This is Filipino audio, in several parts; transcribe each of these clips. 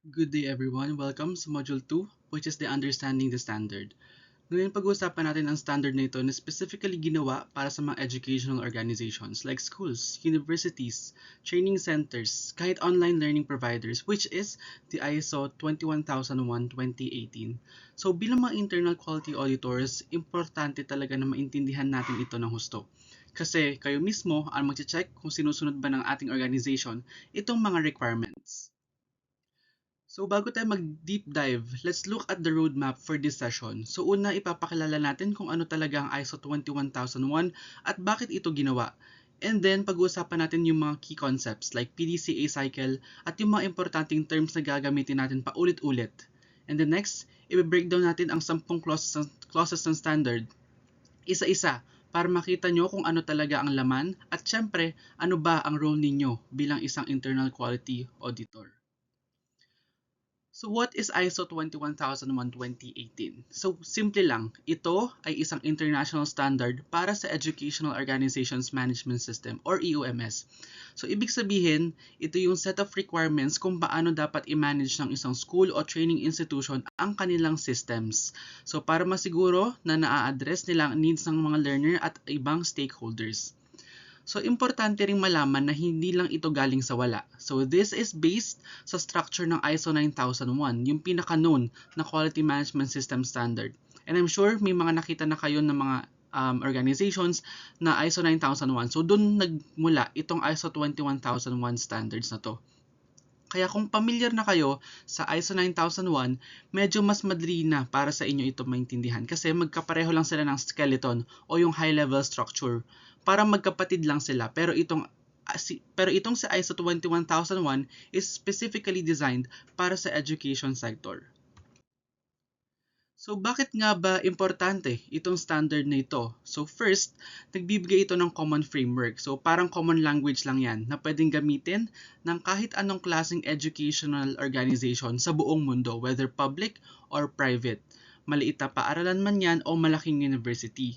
Good day everyone. Welcome sa Module 2, which is the Understanding the Standard. Ngayon pag-uusapan natin ang standard na ito na specifically ginawa para sa mga educational organizations like schools, universities, training centers, kahit online learning providers, which is the ISO 21001:2018. So bilang mga internal quality auditors, importante talaga na maintindihan natin ito ng husto. Kasi kayo mismo ang mag-check kung sinusunod ba ng ating organization itong mga requirements. So bago tayo mag-deep dive, let's look at the roadmap for this session. So una, ipapakilala natin kung ano talaga ang ISO 21001 at bakit ito ginawa. And then, pag-uusapan natin yung mga key concepts like PDCA cycle at yung mga importanteng terms na gagamitin natin paulit-ulit. And then next, i-breakdown natin ang 10 clauses ng standard, isa-isa, para makita nyo kung ano talaga ang laman at syempre, ano ba ang role ninyo bilang isang internal quality auditor. So what is ISO 21001:2018? So simple lang, ito ay isang international standard para sa Educational Organizations Management System or EOMS. So ibig sabihin, ito yung set of requirements kung paano dapat i-manage ng isang school o training institution ang kanilang systems. So para masiguro na naa-address nila ang needs ng mga learner at ibang stakeholders. So, importante ring malaman na hindi lang ito galing sa wala. So, this is based sa structure ng ISO 9001, yung pinaka-known na Quality Management System Standard. And I'm sure may mga nakita na kayo ng mga organizations na ISO 9001. So, doon nagmula itong ISO 21001 standards na to. Kaya kung familiar na kayo sa ISO 9001, medyo mas madali na para sa inyo ito maintindihan kasi magkapareho lang sila ng skeleton o yung high-level structure. Para magkapatid lang sila pero itong sa ISO 21001 is specifically designed para sa education sector. So bakit nga ba importante itong standard na ito? So first, nagbibigay ito ng common framework. So parang common language lang yan na pwedeng gamitin ng kahit anong klaseng educational organization sa buong mundo, whether public or private. Maliit na paaralan man yan o malaking university.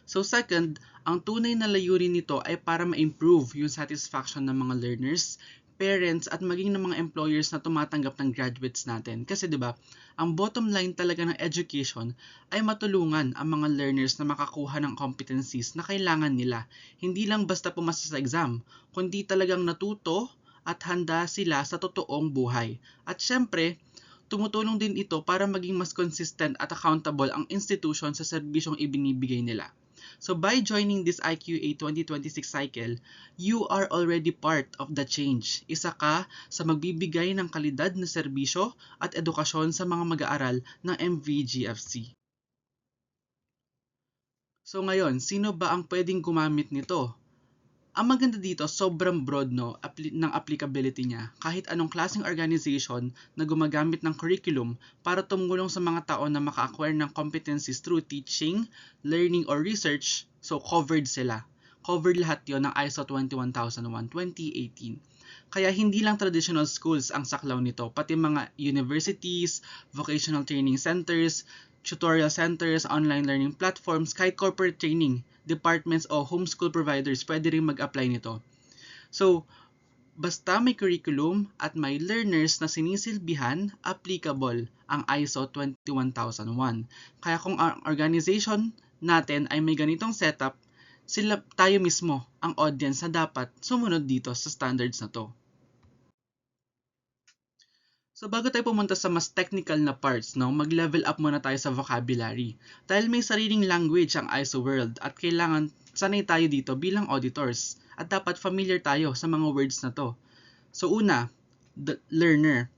So second, ang tunay na layunin nito ay para ma-improve yung satisfaction ng mga learners, parents at maging ng mga employers na tumatanggap ng graduates natin. Kasi 'di ba, ang bottom line talaga ng education ay matulungan ang mga learners na makakuha ng competencies na kailangan nila. Hindi lang basta pumasa sa exam, kundi talagang natuto at handa sila sa totoong buhay. At syempre, tumutulong din ito para maging mas consistent at accountable ang institution sa serbisyong ibinibigay nila. So by joining this IQA 2026 cycle, you are already part of the change. Isa ka sa magbibigay ng kalidad na serbisyo at edukasyon sa mga mag-aaral ng MVGFC. So ngayon, sino ba ang pwedeng gumamit nito? Ang maganda dito, sobrang broad ng applicability niya. Kahit anong klaseng organization na gumagamit ng curriculum para tumulong sa mga tao na maka-acquire ng competencies through teaching, learning, or research, so covered sila. Covered lahat yon ng ISO 21001:2018. Kaya hindi lang traditional schools ang saklaw nito, pati mga universities, vocational training centers, tutorial centers, online learning platforms, kahit corporate training, departments o homeschool providers pwede rin mag-apply nito. So, basta may curriculum at may learners na sinisilbihan, applicable ang ISO 21001. Kaya kung ang organization natin ay may ganitong setup, tayo mismo ang audience na dapat sumunod dito sa standards na to. So bago tayo pumunta sa mas technical na parts, mag-level up muna tayo sa vocabulary. Dahil may sariling language ang ISO world at kailangan sanay tayo dito bilang auditors at dapat familiar tayo sa mga words na to. So una, the learner.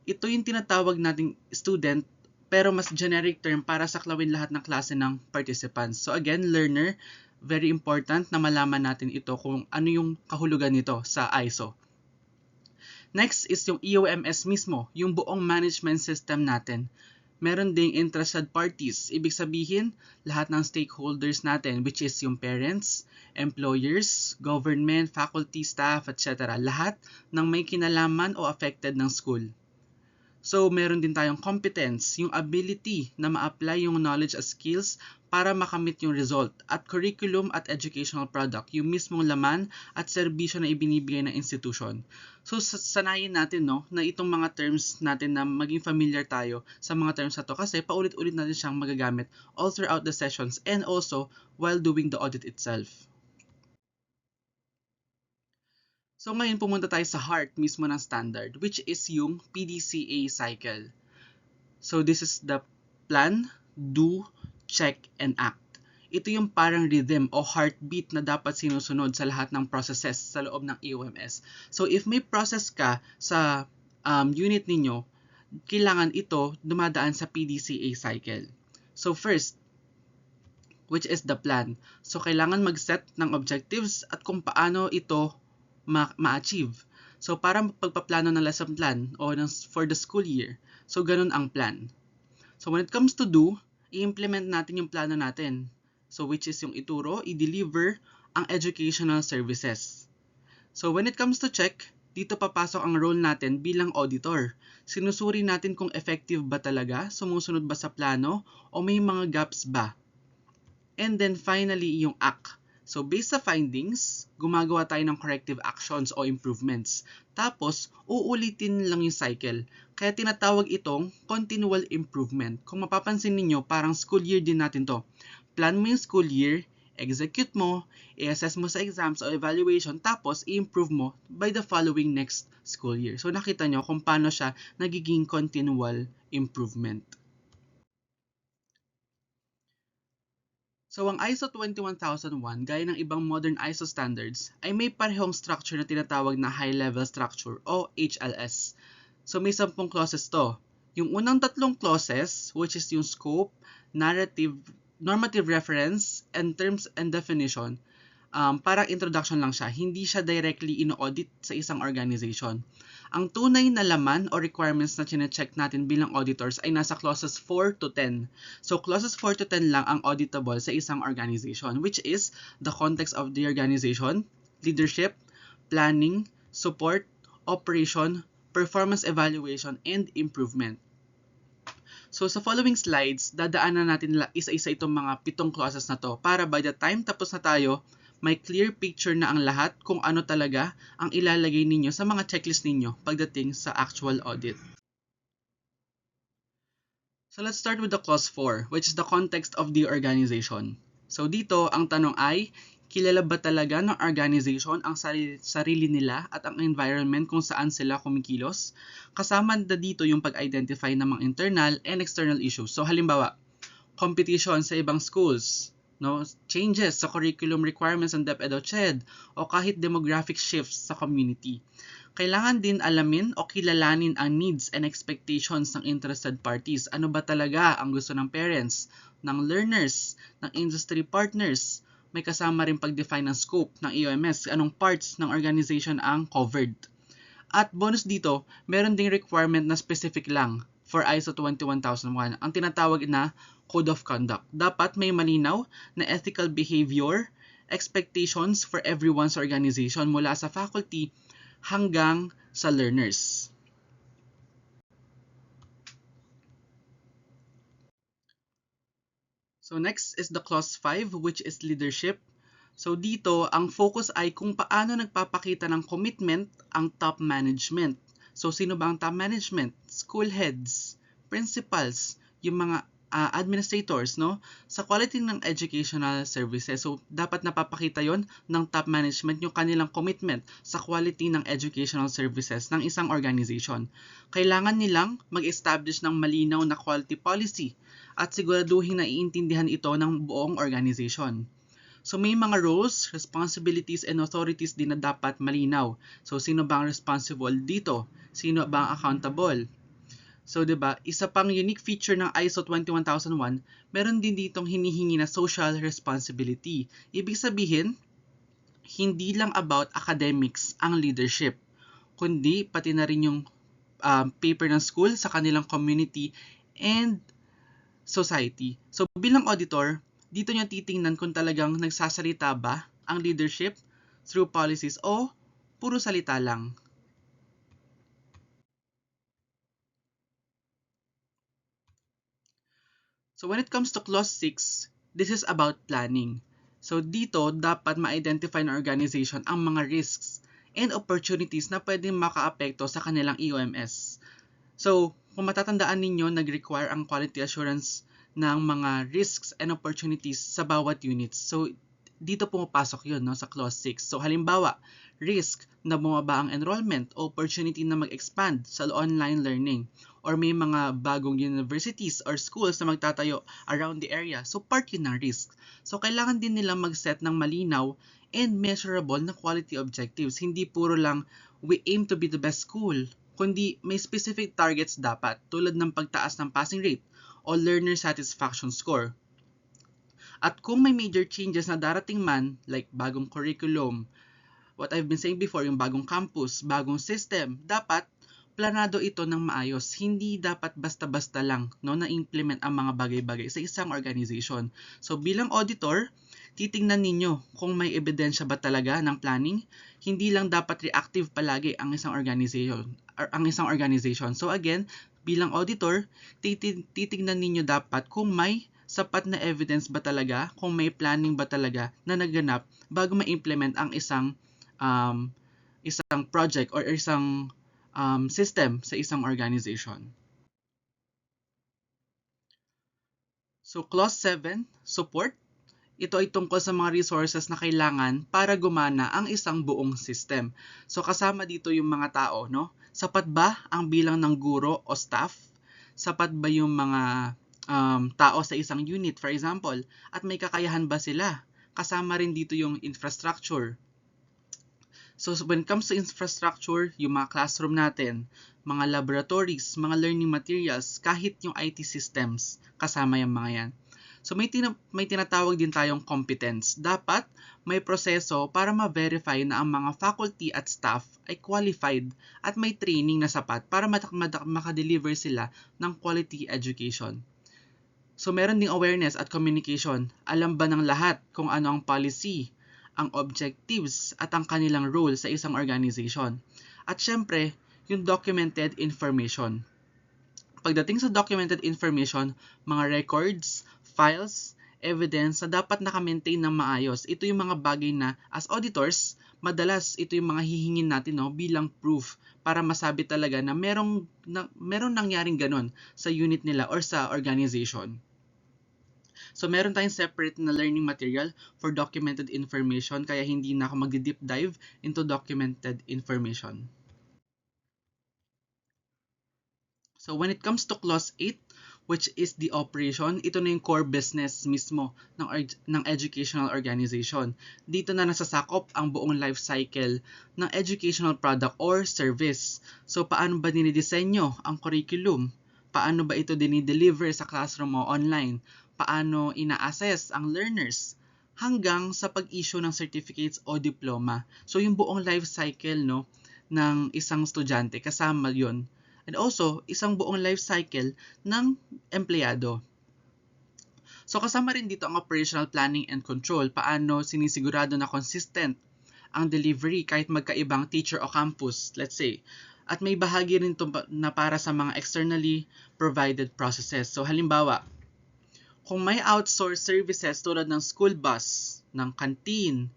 Ito yung tinatawag nating student pero mas generic term para saklawin lahat ng klase ng participants. So again, learner, very important na malaman natin ito kung ano yung kahulugan nito sa ISO. Next is yung EOMS mismo, yung buong management system natin. Meron ding interested parties, ibig sabihin lahat ng stakeholders natin which is yung parents, employers, government, faculty, staff, etc. Lahat ng may kinalaman o affected ng school. So, meron din tayong competence, yung ability na ma-apply yung knowledge at skills para makamit yung result. At curriculum at educational product, yung mismong laman at serbisyo na ibinibigay ng institution. So sanayin natin na itong mga terms natin na maging familiar tayo sa mga terms na to kasi paulit-ulit natin siyang magagamit all throughout the sessions and also while doing the audit itself. So ngayon pumunta tayo sa heart mismo ng standard, which is yung PDCA cycle. So this is the plan, do, check, and act. Ito yung parang rhythm o heartbeat na dapat sinusunod sa lahat ng processes sa loob ng EOMS. So if may process ka sa unit ninyo, kailangan ito dumadaan sa PDCA cycle. So first, which is the plan. So kailangan mag-set ng objectives at kung paano ito ma-achieve. So para pagpaplano ng lesson plan o for the school year. So ganun ang plan. So when it comes to do, i-implement natin yung plano natin. So which is yung ituro, i-deliver ang educational services. So when it comes to check, dito papasok ang role natin bilang auditor. Sinusuri natin kung effective ba talaga, sumusunod ba sa plano, o may mga gaps ba. And then finally, yung act. So based sa findings, gumagawa tayo ng corrective actions o improvements. Tapos, uulitin lang yung cycle. Kaya tinatawag itong continual improvement. Kung mapapansin ninyo, parang school year din natin to. Plan mo yung school year, execute mo, i-assess mo sa exams o evaluation, tapos i-improve mo by the following next school year. So nakita nyo kung paano siya nagiging continual improvement. So ang ISO 21001, gaya ng ibang modern ISO standards, ay may parehong structure na tinatawag na high-level structure o HLS. So may 10 clauses to. Yung unang 3 clauses, which is yung scope, narrative, normative reference, and terms and definition, parang introduction lang siya. Hindi siya directly ino-audit sa isang organization. Ang tunay na laman o requirements na chine-check natin bilang auditors ay nasa clauses 4 to 10. So clauses 4 to 10 lang ang auditable sa isang organization, which is the context of the organization, leadership, planning, support, operation, performance evaluation, and improvement. So sa following slides, dadaanan natin isa-isa itong mga 7 clauses na to para by the time tapos na tayo, may clear picture na ang lahat kung ano talaga ang ilalagay ninyo sa mga checklist ninyo pagdating sa actual audit. So let's start with the clause 4, which is the context of the organization. So dito, ang tanong ay, kilala ba talaga ng organization ang sarili nila at ang environment kung saan sila kumikilos? Kasama na dito yung pag-identify ng mga internal and external issues. So halimbawa, competition sa ibang schools, changes sa curriculum requirements ng DepEd o kahit demographic shifts sa community. Kailangan din alamin o kilalanin ang needs and expectations ng interested parties. Ano ba talaga ang gusto ng parents, ng learners, ng industry partners? May kasama rin pag-define ng scope ng EOMS, anong parts ng organization ang covered. At bonus dito, meron ding requirement na specific lang for ISO 21001, ang tinatawag na Code of Conduct. Dapat may malinaw na ethical behavior, expectations for everyone's organization mula sa faculty hanggang sa learners. So next is the clause 5, which is leadership. So dito, ang focus ay kung paano nagpapakita ng commitment ang top management. So sino ba ang top management? School heads, principals, yung mga administrators, sa quality ng educational services. So dapat napapakita yon ng top management yung kanilang commitment sa quality ng educational services ng isang organization. Kailangan nilang mag-establish ng malinaw na quality policy at siguraduhin na iintindihan ito ng buong organization. So may mga roles, responsibilities, and authorities din na dapat malinaw. So sino ba ang responsible dito? Sino ba ang accountable? So 'di ba, isa pang unique feature ng ISO 21001, meron din ditong hinihingi na social responsibility. Ibig sabihin, hindi lang about academics ang leadership, kundi pati na rin yung paper ng school sa kanilang community and society. So bilang auditor, dito nyo titingnan kung talagang nagsasalita ba ang leadership through policies o puro salita lang. So when it comes to clause 6, this is about planning. So dito, dapat ma-identify ng organization ang mga risks and opportunities na pwedeng makaapekto sa kanilang EOMS. So, kung matatandaan ninyo, nag-require ang quality assurance ng mga risks and opportunities sa bawat units. So, dito pumapasok yun, no, sa clause 6. So, halimbawa, risk na bumaba ang enrollment, opportunity na mag-expand sa online learning, or may mga bagong universities or schools na magtatayo around the area. So, part yun ng risk. So, kailangan din nila mag-set ng malinaw and measurable na quality objectives. Hindi puro lang, we aim to be the best school, kundi may specific targets dapat, tulad ng pagtaas ng passing rate o learner satisfaction score. At kung may major changes na darating man, like bagong curriculum, what I've been saying before, yung bagong campus, bagong system, dapat planado ito ng maayos. Hindi dapat basta-basta lang, no, na-implement ang mga bagay-bagay sa isang organization. So bilang auditor, titingnan ninyo kung may ebidensya ba talaga ng planning. Hindi lang dapat reactive palagi ang isang organization. So again, bilang auditor, titingnan ninyo dapat kung may sapat na evidence ba talaga, kung may planning ba talaga na naganap bago ma-implement ang isang project or isang system sa isang organization. So clause 7, support. Ito ay tungkol sa mga resources na kailangan para gumana ang isang buong system. So kasama dito yung mga tao, no? Sapat ba ang bilang ng guro o staff? Sapat ba yung mga tao sa isang unit, for example? At may kakayahan ba sila? Kasama rin dito yung infrastructure. So when it comes to infrastructure, yung mga classroom natin, mga laboratories, mga learning materials, kahit yung IT systems, kasama yung mga yan. So may tinatawag din tayong competence. Dapat may proseso para ma-verify na ang mga faculty at staff ay qualified at may training na sapat para makadeliver sila ng quality education. So meron ding awareness at communication. Alam ba ng lahat kung ano ang policy, ang objectives at ang kanilang role sa isang organization? At syempre, yung documented information. Pagdating sa documented information, mga records, files, evidence na dapat naka-maintain ng maayos. Ito yung mga bagay na as auditors, madalas ito yung mga hihingin natin, no, bilang proof para masabi talaga na merong nangyaring ganun sa unit nila or sa organization. So meron tayong separate na learning material for documented information, kaya hindi na ako mag-deep dive into documented information. So when it comes to clause 8, which is the operation, ito na yung core business mismo ng educational organization. Dito na nasasakop ang buong life cycle ng educational product or service. So paano ba dinidisenyo ang curriculum? Paano ba ito dinideliver sa classroom o online? Paano ina-assess ang learners? Hanggang sa pag-issue ng certificates o diploma. So yung buong life cycle, no, ng isang estudyante, kasama yon. And also, isang buong life cycle ng empleyado. So kasama rin dito ang operational planning and control. Paano sinisigurado na consistent ang delivery kahit magkaibang teacher o campus, let's say. At may bahagi rin ito na para sa mga externally provided processes. So halimbawa, kung may outsourced services tulad ng school bus, ng canteen,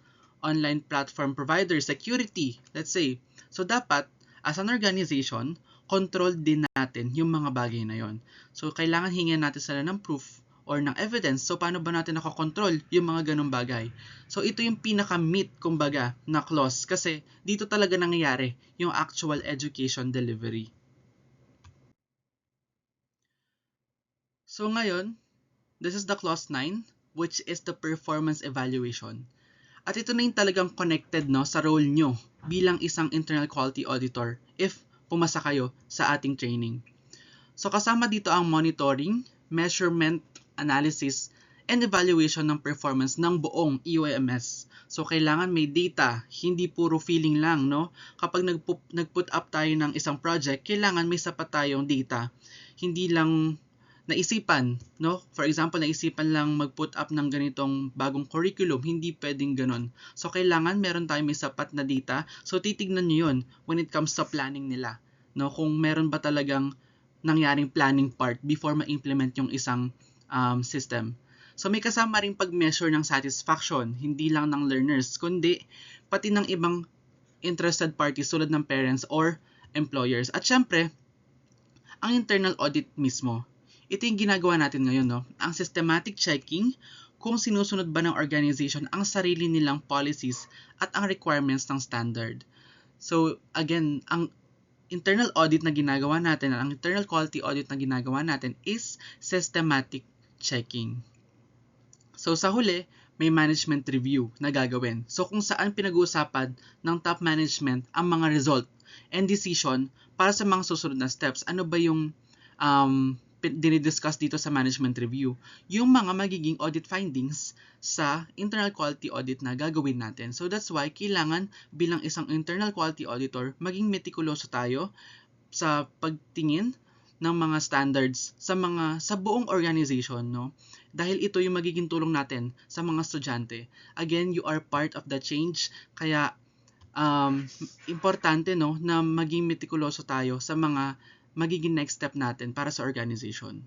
online platform provider, security, let's say. So dapat, as an organization, control din natin yung mga bagay na yon. So kailangan hingyan natin sila ng proof or ng evidence. So paano ba natin nakokontrol yung mga ganong bagay? So ito yung pinaka-meat, kumbaga, na clause kasi dito talaga nangyayari yung actual education delivery. So ngayon, this is the clause 9, which is the performance evaluation. At ito na yung talagang connected, no, sa role nyo bilang isang internal quality auditor if pumasa kayo sa ating training. So kasama dito ang monitoring, measurement, analysis, and evaluation ng performance ng buong EOMS. So kailangan may data, hindi puro feeling lang, no? Kapag nag-put up tayo ng isang project, kailangan may sapat tayong data. Hindi lang naisipan, no? For example, naisipan lang mag-put up ng ganitong bagong curriculum, hindi pwedeng ganun. So, kailangan meron tayong may sapat na data. So, titignan nyo yun when it comes sa planning nila, no? Kung meron ba talagang nangyaring planning part before ma-implement yung isang system. So, may kasama rin pag-measure ng satisfaction, hindi lang ng learners, kundi pati ng ibang interested parties tulad ng parents or employers. At syempre, ang internal audit mismo. Ito yung ginagawa natin ngayon, no? Ang systematic checking kung sinusunod ba ng organization ang sarili nilang policies at ang requirements ng standard. So, again, ang internal audit na ginagawa natin, ang internal quality audit na ginagawa natin is systematic checking. So, sa huli, may management review na gagawin. So, kung saan pinag-uusapan ng top management ang mga result and decision para sa mga susunod na steps. Ano ba yung dinidiscuss dito sa management review? Yung mga magiging audit findings sa internal quality audit na gagawin natin. So that's why kailangan bilang isang internal quality auditor, maging meticuloso tayo sa pagtingin ng mga standards sa buong organization, no? Dahil ito yung magiging tulong natin sa mga estudyante. Again, you are part of the change, kaya importante, no, na maging meticuloso tayo sa mga magiging next step natin para sa organization.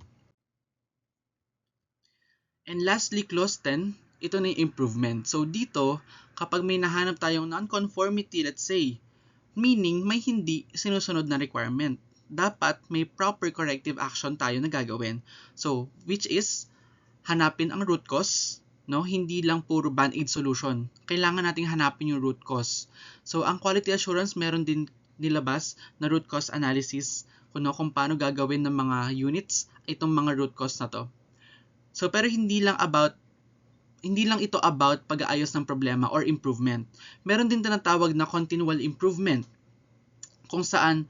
And lastly, clause 10, ito na yung improvement. So dito, kapag may nahanap tayong non-conformity, let's say, meaning may hindi sinusunod na requirement, dapat may proper corrective action tayo na gagawin. So, which is, hanapin ang root cause, no? Hindi lang puro band-aid solution. Kailangan nating hanapin yung root cause. So, ang quality assurance meron din nilabas na root cause analysis kung paano gagawin ng mga units itong mga root cause na to. So, pero hindi lang ito about pag-aayos ng problema or improvement. Meron din tinatawag na continual improvement kung saan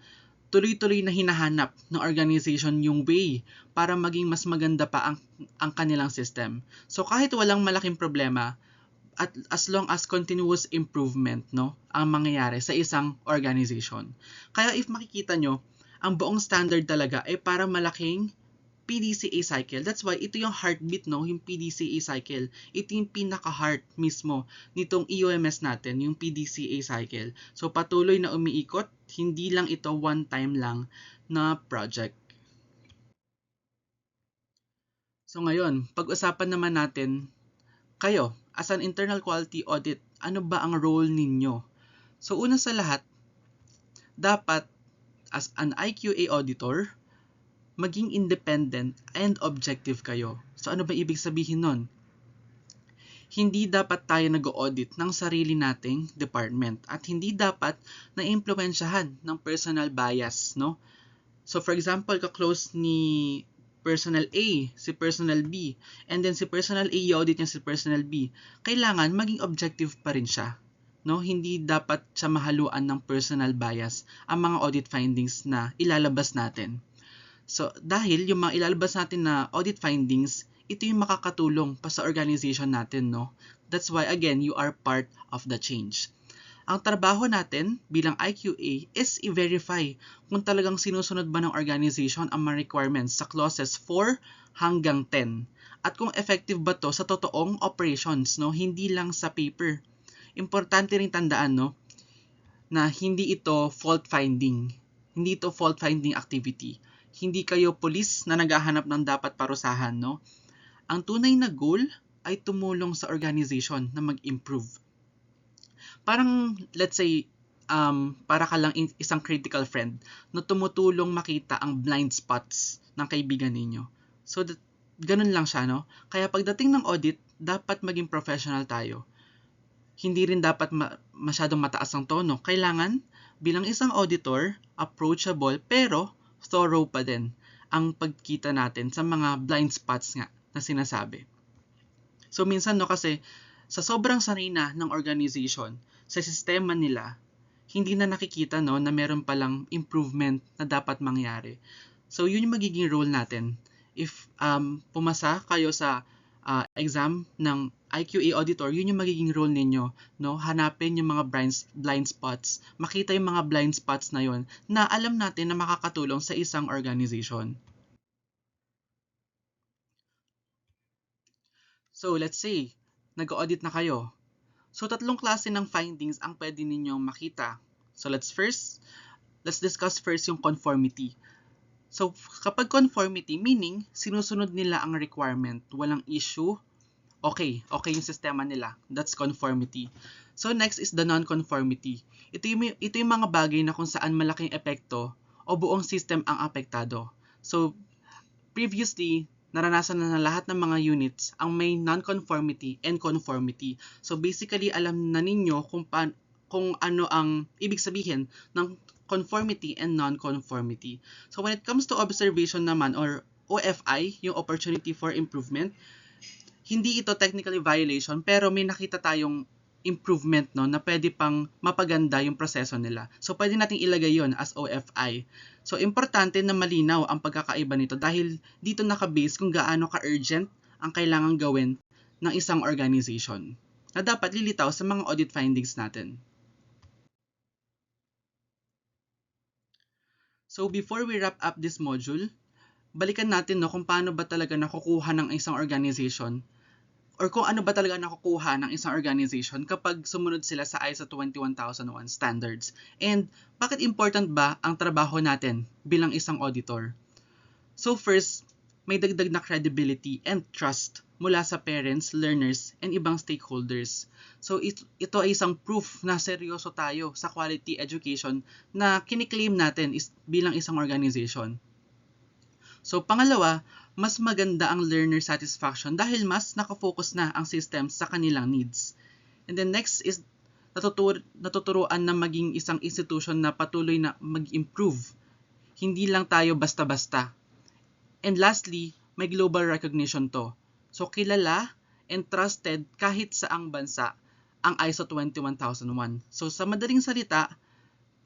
tuloy-tuloy na hinahanap ng organization yung way para maging mas maganda pa ang kanilang system. So kahit walang malaking problema, at as long as continuous improvement, no, ang mangyayari sa isang organization. Kaya if makikita nyo, ang buong standard talaga ay para malaking PDCA cycle. That's why ito yung heartbeat, no, yung PDCA cycle. Ito yung pinaka-heart mismo nitong EOMS natin, yung PDCA cycle. So patuloy na umiikot, hindi lang ito one time lang na project. So ngayon, pag-usapan naman natin, kayo, as an internal quality audit, ano ba ang role ninyo? So una sa lahat, dapat as an IQA auditor, maging independent and objective kayo. So ano ba ibig sabihin nun? Hindi dapat tayo nag-audit ng sarili nating department at hindi dapat na-impluwensyahan ng personal bias, no? So for example, ka-close ni personal A, si personal B, and then si personal A i-audit niya si personal B. Kailangan maging objective pa rin siya, no? Hindi dapat siya mahaluan ng personal bias ang mga audit findings na ilalabas natin. So, dahil yung mga ilalabas natin na audit findings, ito yung makakatulong pa sa organization natin, no? That's why, again, you are part of the change. Ang trabaho natin bilang IQA is i-verify kung talagang sinusunod ba ng organization ang mga requirements sa clauses 4 hanggang 10. At kung effective ba to sa totoong operations, no? Hindi lang sa paper. Importante rin tandaan, no, na hindi ito fault finding. Hindi ito fault finding activity. Hindi kayo police na naghahanap ng dapat parusahan, no? Ang tunay na goal ay tumulong sa organization na mag-improve. Parang, let's say, para ka lang isang critical friend na tumutulong makita ang blind spots ng kaibigan ninyo. So, ganun lang siya, no? Kaya pagdating ng audit, dapat maging professional tayo. Hindi rin dapat masyadong mataas ang tono. Kailangan, bilang isang auditor, approachable, pero thorough pa din ang pagkita natin sa mga blind spots nga na sinasabi. So minsan, no, kasi sa sobrang sanay na ng organization, sa sistema nila, hindi na nakikita, no, na meron palang improvement na dapat mangyari. So yun yung magiging role natin. If pumasa kayo sa exam ng IQA auditor, yun yung magiging role ninyo, no? Hanapin yung mga blind spots, makita yung mga blind spots na yun na alam natin na makakatulong sa isang organization. So, let's say, nag-audit na kayo. So, tatlong klase ng findings ang pwede ninyong makita. So, let's discuss first yung conformity. So, kapag conformity, meaning, sinusunod nila ang requirement, walang issue, okay yung sistema nila. That's conformity. So next is the non-conformity. Ito yung mga bagay na kung saan malaking epekto o buong system ang apektado. So previously, naranasan na ng lahat ng mga units ang may non-conformity and conformity. So basically, alam na ninyo kung ano ang ibig sabihin ng conformity and non-conformity. So when it comes to observation naman or OFI, yung opportunity for improvement, hindi ito technically violation pero may nakita tayong improvement no na pwede pang mapaganda yung proseso nila. So pwede nating ilagay yon as OFI. So importante na malinaw ang pagkakaiba nito dahil dito naka-base kung gaano ka-urgent ang kailangang gawin ng isang organization na dapat lilitaw sa mga audit findings natin. So before we wrap up this module, balikan natin no kung paano ba talaga nakukuha ng isang organization or kung ano ba talaga nakukuha ng isang organization kapag sumunod sila sa ISO 21001 standards. And bakit important ba ang trabaho natin bilang isang auditor? So first, may dagdag na credibility and trust mula sa parents, learners, and ibang stakeholders. So ito ay isang proof na seryoso tayo sa quality education na kiniklaim natin bilang isang organization. So pangalawa, mas maganda ang learner satisfaction dahil mas nakafocus na ang system sa kanilang needs. And then next is natuturuan na maging isang institution na patuloy na mag-improve. Hindi lang tayo basta-basta. And lastly, may global recognition to. So kilala and trusted kahit saang bansa ang ISO 21001. So sa madaling salita,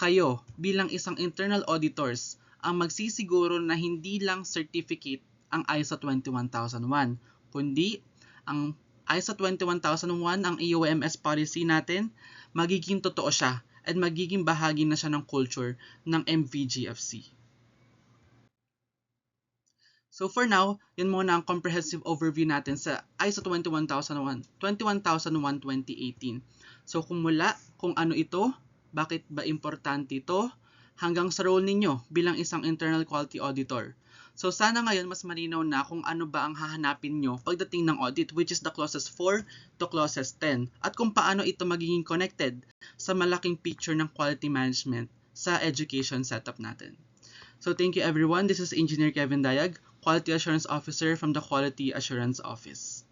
kayo bilang isang internal auditors ang magsisiguro na hindi lang certificate ang ISO 21001, kundi ang ISO 21001, ang EOMS policy natin, magiging totoo siya at magiging bahagi na siya ng culture ng MVGFC. So for now, yun muna ang comprehensive overview natin sa ISO 21001 2018. So kung ano ito, bakit ba importante ito, hanggang sa role ninyo bilang isang internal quality auditor. So sana ngayon mas malinaw na kung ano ba ang hahanapin nyo pagdating ng audit, which is the clauses 4 to clauses 10, at kung paano ito magiging connected sa malaking picture ng quality management sa education setup natin. So thank you everyone. This is Engineer Kevin Dayag, Quality Assurance Officer from the Quality Assurance Office.